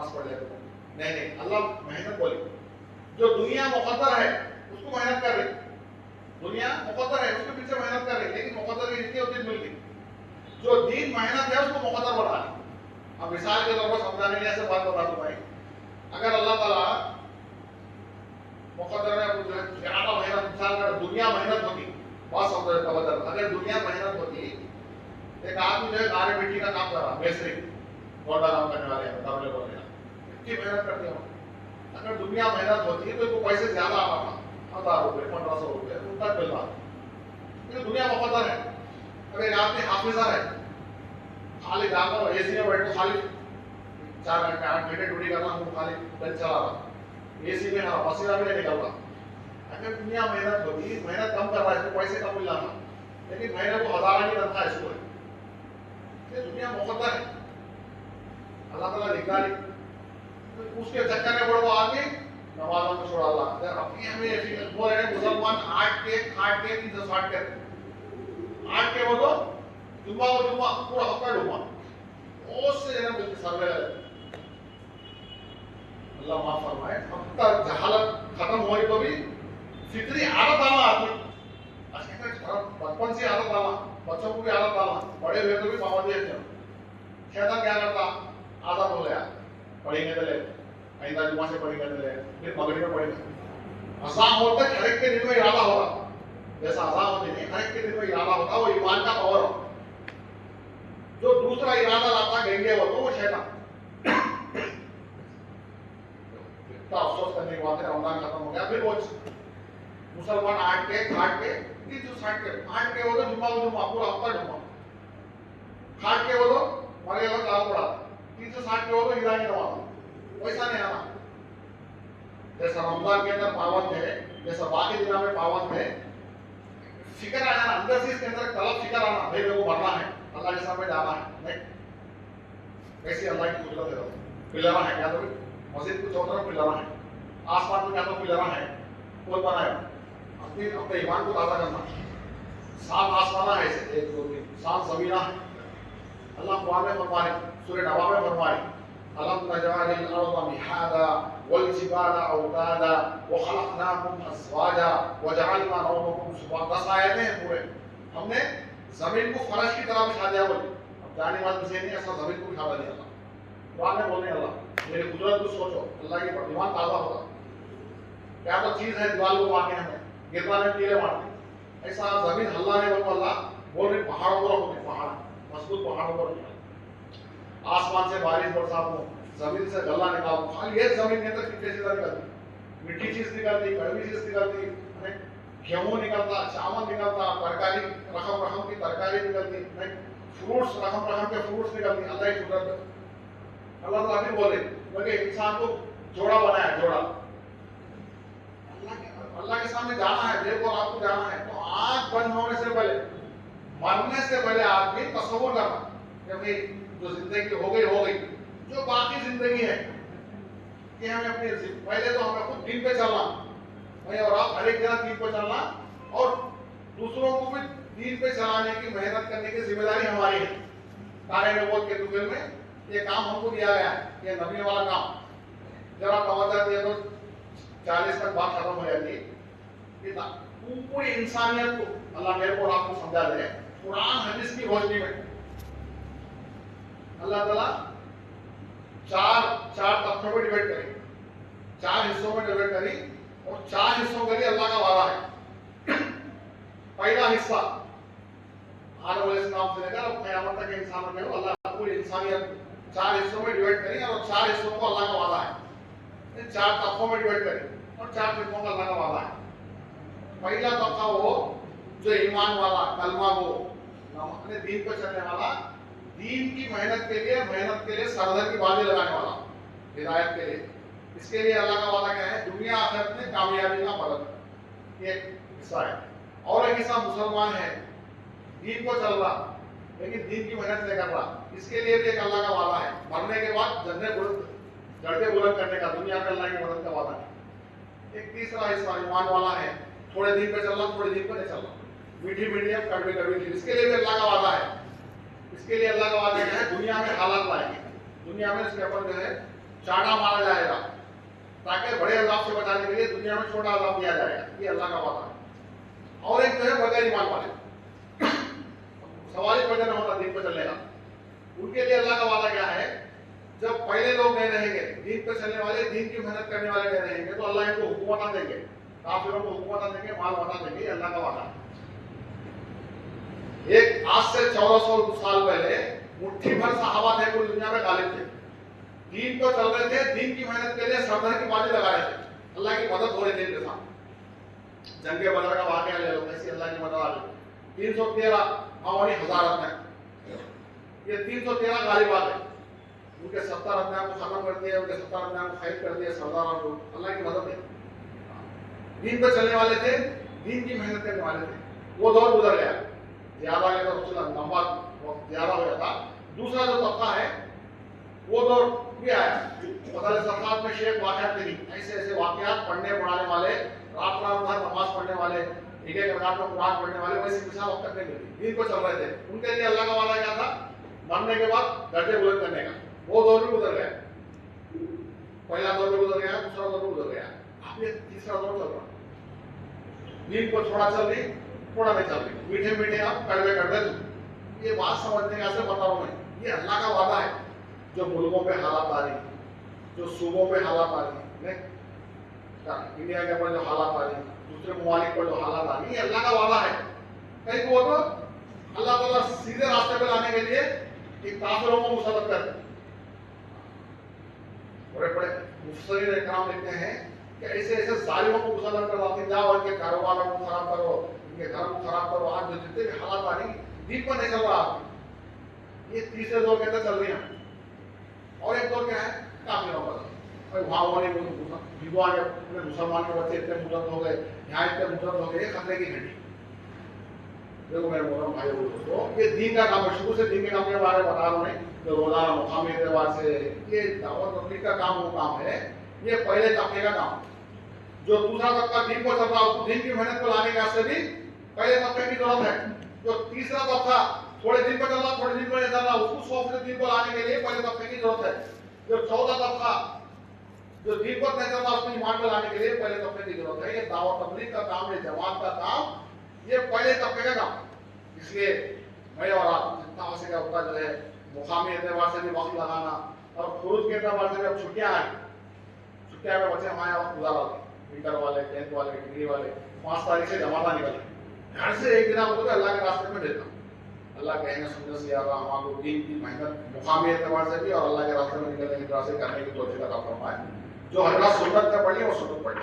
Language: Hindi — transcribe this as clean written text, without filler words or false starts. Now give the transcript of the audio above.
नमाज पढ़ ले। नहीं नहीं, अल्लाह मेहनत बोली। जो दुनिया मुकद्दर है उसको मेहनत कर रही, दुनिया मुकद्दर है उसके पीछे मेहनत कर रही, लेकिन मुकद्दर की जितनी होती मिल गई। जो दीन मेहनत है उसको मुकद्दर बना रही। अब मिसाल के तौर पर समझाने के लिए ऐसे बात बता दूं भाई, अगर अल्लाह ताला मुकद्दर में ज्यादा मेहनत, मिसाल कर दुनिया मेहनत होती, बात समझ मुकद्दर, अगर दुनिया मेहनत होती, एक आदमी जो है गारे मिट्टी का काम कर रहा, मेसरी गोटा काम करने वाले हैं, बतावले बोल रहे हैं, इतनी मेहनत करते हैं। अगर दुनिया मेहनत होती है तो इनको पैसे ज्यादा आता था, 1000 रुपये 1500 रुपये उनका मिल रहा, लेकिन दुनिया मुकद्दर है। अब एक आदमी हाफिजा है, खाली जाकर एसी में बैठो, खाली 4 घंटे 8 घंटे ड्यूटी करना, वो खाली बेंच चला रहा, एसी में हाँ पसीना भी नहीं निकल रहा। अगर दुनिया मेहनत होती, मेहनत कम कर रहा है, इसको पैसे कम मिल रहा, लेकिन महीने को 1000 की तनख्वाह इसको है। ये दुनिया मुकद्दर है, अल्लाह ताला लिखा नहीं। उसके चक्कर में पड़ो आदमी नमाजों को छोड़ा अल्लाह। अपनी हमें बोल रहे हैं मुसलमान 8 के 360 के 8 के वो तो जुम्मा वो जुम्मा पूरा हफ्ता डूबा, उससे जरा बिल्कुल सर्वे अल्लाह माफ फरमाए। अब तक जहालत खत्म हुई तो भी फिक्री आदत डाला आदमी, बचपन से आदत डाला, बच्चों को भी आदत डाला, बड़े हुए तो भी पाबंदी है। शैतान क्या करता, आदत हो गया, पढ़ेंगे तो ले, आइंदा जुम्मा से पढ़ेंगे तो ले, फिर मगरिब में पढ़ेंगे। अज़ान होते हर एक के दिल में इरादा होता, जैसा अज़ान होती नहीं, हर एक के दिल में इरादा होता, वो ईमान का पावर हो। जो दूसरा इरादा लाता गंगे वो तो वो शैतान। इतना अफसोस करने के बाद रमजान खत्म हो गया, फिर वो मुसलमान 8 के 360 के 8 के वो तो जुम्मा पूरा हफ्ता जुम्मा, 8 के वो तो मरे हुए लाल पड़ा, 360 के वो तो ईरानी नमाज, वैसा नहीं आना। जैसा रमजान के अंदर पावन है, जैसा बाकी दिनों में पावन है, फिक्र आ जाना अंदर से, इसके अंदर तलब फिक्र आना, भाई मेरे को भरना है, अल्लाह के सामने जाना है। नहीं, कैसी अल्लाह की कुदरत है, पिलरा है क्या, तो मस्जिद को चौथरा पिलरा है, आसमान में क्या तो पिलरा है, कौन बनाया? अपने ईमान को ताज़ा करना। 7 आसमाना है, 1 2 3 7 ज़मीना है। अल्लाह कुरान में फरमाए, सूरह नबा में फरमाए, अलम नजअलिल अर्दा मिहादा वल जिबाला औतादा व खलक़नाकुम अज़वाजा व जअलना नौमकुम सुबहान। 10 आयतें हैं पूरे। हमने जमीन को फर्श की तरह बिछा दिया बोले। अब जाने वाले से नहीं, ऐसा जमीन को बिछा दिया अल्लाह। कुरान में बोलने अल्लाह, मेरी कुदरत को सोचो, अल्लाह की ईमान ताज़ा होगा। क्या तो चीज़ है दीवार को आके हमें गिरना ने कीड़े मारते, ऐसा जमीन हल्ला ने बोलो अल्लाह बोल रहे, पहाड़ों पर होते, पहाड़ मजबूत पहाड़ों पर, आसमान से बारिश बरसात हो, जमीन से गल्ला निकालो, खाली एक जमीन के अंदर कितनी चीजें निकलती, मीठी चीज निकलती, कड़वी चीज निकलती, गेहूं निकलता, चावल निकलता, तरकारी रकम की तरकारी निकलती, फ्रूट्स रकम के फ्रूट्स निकलती। अल्लाह की कुदरत। अल्लाह ताला फिर बोले क्योंकि इंसान को जोड़ा बनाया, जोड़ा। अल्लाह के सामने जाना है, देखो आपको जाना है, तो आंख बंद होने से पहले, मरने से पहले आदमी तसव्वुर करना कि भाई जो जिंदगी हो गई, जो बाकी जिंदगी है कि हमें अपने पहले तो हमें खुद दिन पे चलना भाई, और आप हर एक जगह दिन पे चलना, और दूसरों को भी दिन पे चलाने की मेहनत करने की जिम्मेदारी हमारी है। तारे नबूवत के दुनिया में ये काम हमको दिया गया है, ये नबी वाला काम। जब आप समझ जाती है तो 40 तक बात खत्म हो जाती है। पूरी इंसानियत को अल्लाह मेरे को आपको समझा दे, कुरान हदीस की रोशनी में अल्लाह ताला चार तबकों में डिवाइड करी, 4 हिस्सों में डिवाइड करी, और 4 हिस्सों के लिए अल्लाह का वादा है। पहला हिस्सा आदम अलैहिस्सलाम से लेकर क़यामत तक के इंसानों में अल्लाह पूरी इंसानियत 4 हिस्सों में डिवाइड करी, और 4 हिस्सों को अल्लाह का वादा है। 4 तबकों में डिवाइड करी और 4 तबकों का अल्लाह का वादा है। पहला तबका वो जो ईमान वाला, कलमा वो अपने दीन पर चलने वाला, दीन की मेहनत के लिए सरहद की बाजी लगाने वाला, हिदायत के लिए। इसके लिए अल्लाह का वादा क्या है? दुनिया आखिरत में कामयाबी का मदद, ये हिस्सा है। और एक हिस्सा मुसलमान है, दीन को चल रहा लेकिन दीन की मेहनत नहीं कर रहा, इसके लिए भी एक अल्लाह का वादा है, मरने के बाद जन्नत बुलंद करने का, दुनिया में अल्लाह की मदद का वादा है। एक तीसरा हिस्सा ईमान वाला है, थोड़े दिन पे चलना, थोड़े दिन पे नहीं चलना, मीठी मीडियम कड़वी चीज, इसके लिए भी अल्लाह का वादा है। इसके लिए अल्लाह का वादा क्या है? दुनिया में हालात लाएंगे, दुनिया में इसके ऊपर जो है चाटा मारा जाएगा, ताकि बड़े अजाब से बचाने के लिए दुनिया में छोटा अजाब दिया जाएगा। ये अल्लाह का वादा है। और एक जो है बगैर ईमान वाले, सवाल ही पैदा नहीं होता दीन पर चलने का। उनके लिए अल्लाह का वादा क्या है? जब पहले लोग नहीं रहेंगे, दीन पर चलने वाले, दीन की मेहनत करने वाले नहीं रहेंगे, तो अल्लाह इनको हुकूमत देंगे, काफिरों को हुकूमत देंगे, माल बता देंगे। अल्लाह का वादा है। एक आज से 1400 साल पहले मुट्ठी भर सहाबा थे, पूरी दुनिया में गालिब थे, दीन को चल रहे थे, दीन की मेहनत के लिए सरदार की बाजी लगा रहे थे, अल्लाह की मदद हो रही थी इनके साथ। जंगे बदर का वाकया ले लो, कैसी अल्लाह की मदद आ गई। 313 हमारी हजारत में, ये 313 गालिब आ गए, उनके 70 अध्याय को खत्म कर दिया, उनके 70 अध्याय को खैर कर दिया सरदारों को। अल्लाह की मदद है। दीन पर चलने वाले थे, दीन की मेहनत करने वाले थे। वो दौर गुजर गया, ज्यादा लेकर उसका लंबा वक्त ज्यादा हो जाता। दूसरा जो तबका है वो दौर भी आया। बदल सरकार में शेख वाकयात नहीं, ऐसे ऐसे वाकयात पढ़ने पढ़ाने वाले, रात रात भर नमाज पढ़ने वाले, एक एक रकात में कुरान पढ़ने वाले, वैसी मिसाल अब तक नहीं मिली। दीन को चल रहे थे, उनके लिए अल्लाह का वादा क्या था? मरने के बाद दर्जे बुलंद करने का। वो दौर भी गुजर गया, पहला दौर भी गुजर गया, दूसरा दौर भी गुजर गया, अब ये तीसरा दौर चल रहा। दीन को थोड़ा चल रही, थोड़ा नहीं चल रही, मीठे मीठे आप कड़वे कड़वे। ये बात समझने का से बता रहा हूं मैं, ये अल्लाह का वादा है। जो मुल्कों पे हालात आ रही, जो सूबों पे हालात आ रही, इंडिया के ऊपर जो हालात आ रही, दूसरे ममालिक पर जो हालात आ रही, ये अल्लाह का वादा है। कहीं को तो अल्लाह ताला सीधे रास्ते पे लाने के लिए एक काफिरों को मुसल्लत कर, बड़े बड़े मुफस्सिरीन इकराम लिखते हैं कि ऐसे ऐसे जालिमों को मुसल्लत करवाते, जाओ इनके कारोबार को खराब करो, इनके घर को खराब करो। आज जो जितने भी हालात आ रही, दीन पर नहीं चल रहा। ये तीसरे दौर के अंदर चल रही है। और एक दौर क्या है? काफिरों का। वहां उन्होंने विद्वान अपने मुसलमान के बच्चे इतने मुजरद हो गए, यहाँ इतने मुजरद हो गए, खतरे की घंटी। देखो मेरे मोहतरम भाई दोस्तों, ये दीन का काम है। शुरू से दीन के काम के बारे में बता रहा हूँ, तो रोजाना मुकामी एतबार से ये दावत तबलीग का काम वो काम है। ये पहले तबके का काम। जो दूसरा तबका दीन को चल रहा है, उसको दीन की मेहनत को लाने के वास्ते भी पहले तबके की जरूरत है। जो तीसरा तबका थोड़े दिन पर चल रहा, थोड़े दिन पर नहीं चल रहा, उसको 100% दीन को लाने के लिए पहले तबके की जरूरत है। जो 14 तबका जो दीन पर नहीं चल रहा, उसको ईमान को लाने के लिए पहले तबके की जरूरत है। ये दावत तबलीग का काम, ये जमात का काम, ये पहले तबके का काम। इसलिए मैं और आप जितना हो सके उतना जो है मुकामी एतबार से भी वक्त लगाना, और खुरूज के एतबार से भी अब छुट्टियां आई, छुट्टियां में बच्चे हमारे वक्त गुजारा होते, इंटर वाले, 10th वाले, डिग्री वाले, 5 तारीख से जमाता निकले, घर से एक दिन होते अल्लाह के रास्ते में देता। अल्लाह कहेंगे सुनने से यार हमारे दीन की मेहनत मुकामी एतबार से भी और अल्लाह के रास्ते में निकलने की तरह से करने की तौफीक अता फरमाए। जो हजरत सुन्नत में पढ़ी वो सुन्नत पढ़ी।